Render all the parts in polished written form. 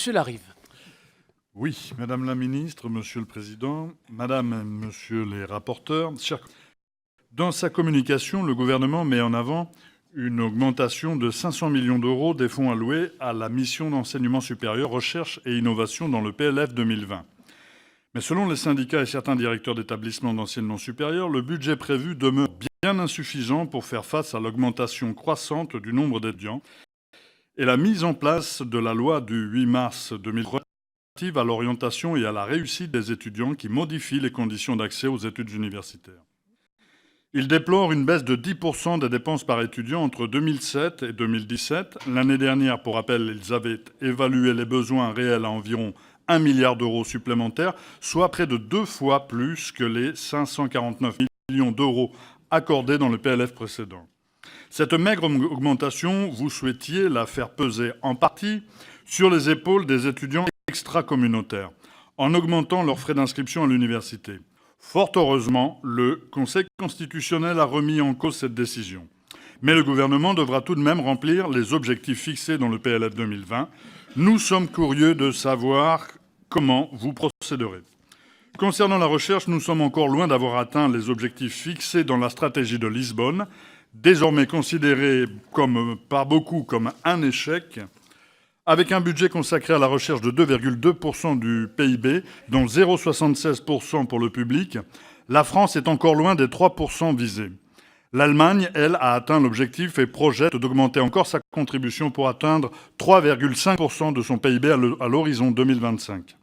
Monsieur Larive. Oui, Madame la Ministre, Monsieur le Président, Madame et Monsieur les rapporteurs, dans sa communication, le gouvernement met en avant une augmentation de 500 millions d'euros des fonds alloués à la mission d'enseignement supérieur, recherche et innovation dans le PLF 2020. Mais selon les syndicats et certains directeurs d'établissements d'enseignement supérieur, le budget prévu demeure bien insuffisant pour faire face à l'augmentation croissante du nombre d'étudiants et la mise en place de la loi du 8 mars 2020 relative à l'orientation et à la réussite des étudiants qui modifie les conditions d'accès aux études universitaires. Il déplore une baisse de 10% des dépenses par étudiant entre 2007 et 2017. L'année dernière, pour rappel, ils avaient évalué les besoins réels à environ 1 milliard d'euros supplémentaires, soit près de 2 fois plus que les 549 millions d'euros accordés dans le PLF précédent. Cette maigre augmentation, vous souhaitiez la faire peser en partie sur les épaules des étudiants extra-communautaires, en augmentant leurs frais d'inscription à l'université. Fort heureusement, le Conseil constitutionnel a remis en cause cette décision. Mais le gouvernement devra tout de même remplir les objectifs fixés dans le PLF 2020. Nous sommes curieux de savoir comment vous procéderez. Concernant la recherche, nous sommes encore loin d'avoir atteint les objectifs fixés dans la stratégie de Lisbonne, désormais considérée par beaucoup comme un échec. Avec un budget consacré à la recherche de 2,2% du PIB, dont 0,76% pour le public, la France est encore loin des 3% visés. L'Allemagne, elle, a atteint l'objectif et projette d'augmenter encore sa contribution pour atteindre 3,5% de son PIB à l'horizon 2025.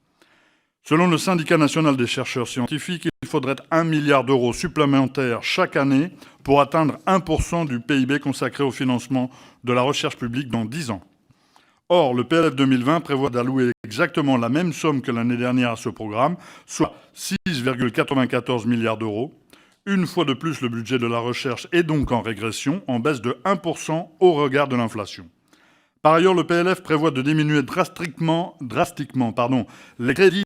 Selon le Syndicat national des chercheurs scientifiques, il faudrait 1 milliard d'euros supplémentaires chaque année pour atteindre 1% du PIB consacré au financement de la recherche publique dans 10 ans. Or, le PLF 2020 prévoit d'allouer exactement la même somme que l'année dernière à ce programme, soit 6,94 milliards d'euros. Une fois de plus, le budget de la recherche est donc en régression, en baisse de 1% au regard de l'inflation. Par ailleurs, le PLF prévoit de diminuer drastiquement les crédits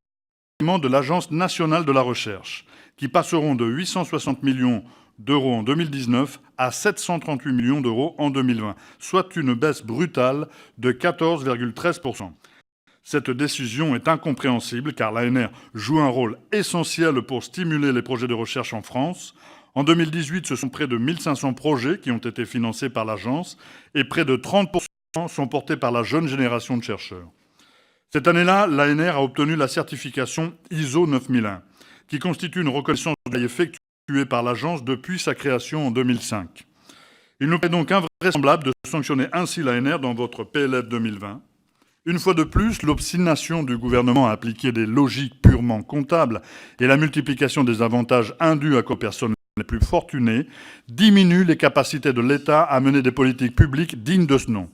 de l'Agence nationale de la recherche, qui passeront de 860 millions d'euros en 2019 à 738 millions d'euros en 2020, soit une baisse brutale de 14,13%. Cette décision est incompréhensible car l'ANR joue un rôle essentiel pour stimuler les projets de recherche en France. En 2018, ce sont près de 1500 projets qui ont été financés par l'agence et près de 30% sont portés par la jeune génération de chercheurs. Cette année-là, l'ANR a obtenu la certification ISO 9001, qui constitue une reconnaissance de travail effectué par l'agence depuis sa création en 2005. Il nous paraît donc invraisemblable de sanctionner ainsi l'ANR dans votre PLF 2020. Une fois de plus, l'obstination du gouvernement à appliquer des logiques purement comptables et la multiplication des avantages indus aux personnes les plus fortunées diminue les capacités de l'État à mener des politiques publiques dignes de ce nom.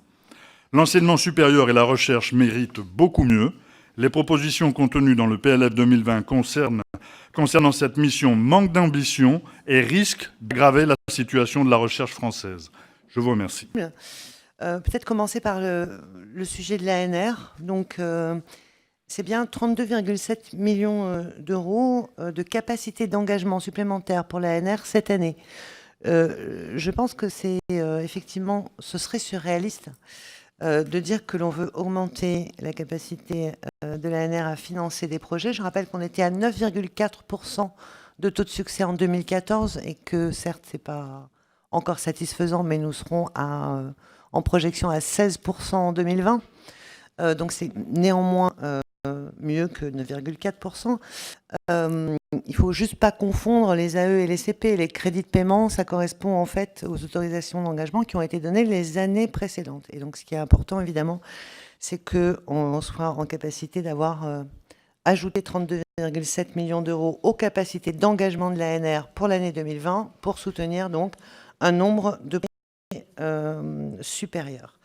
L'enseignement supérieur et la recherche méritent beaucoup mieux. Les propositions contenues dans le PLF 2020 concernant cette mission manquent d'ambition et risquent d'aggraver la situation de la recherche française. Je vous remercie. Peut-être commencer par le sujet de l'ANR. Donc, c'est bien 32,7 millions d'euros de capacité d'engagement supplémentaire pour l'ANR cette année. Je pense que c'est effectivement, ce serait surréaliste de dire que l'on veut augmenter la capacité de l'ANR à financer des projets. Je rappelle qu'on était à 9,4% de taux de succès en 2014 et que certes, ce n'est pas encore satisfaisant, mais nous serons en projection à 16% en 2020. Donc c'est néanmoins mieux que 9,4%. Il ne faut juste pas confondre les AE et les CP. Les crédits de paiement, ça correspond en fait aux autorisations d'engagement qui ont été données les années précédentes. Et donc ce qui est important évidemment, c'est qu'on soit en capacité d'avoir ajouté 32,7 millions d'euros aux capacités d'engagement de l'ANR pour l'année 2020 pour soutenir donc un nombre de supérieur.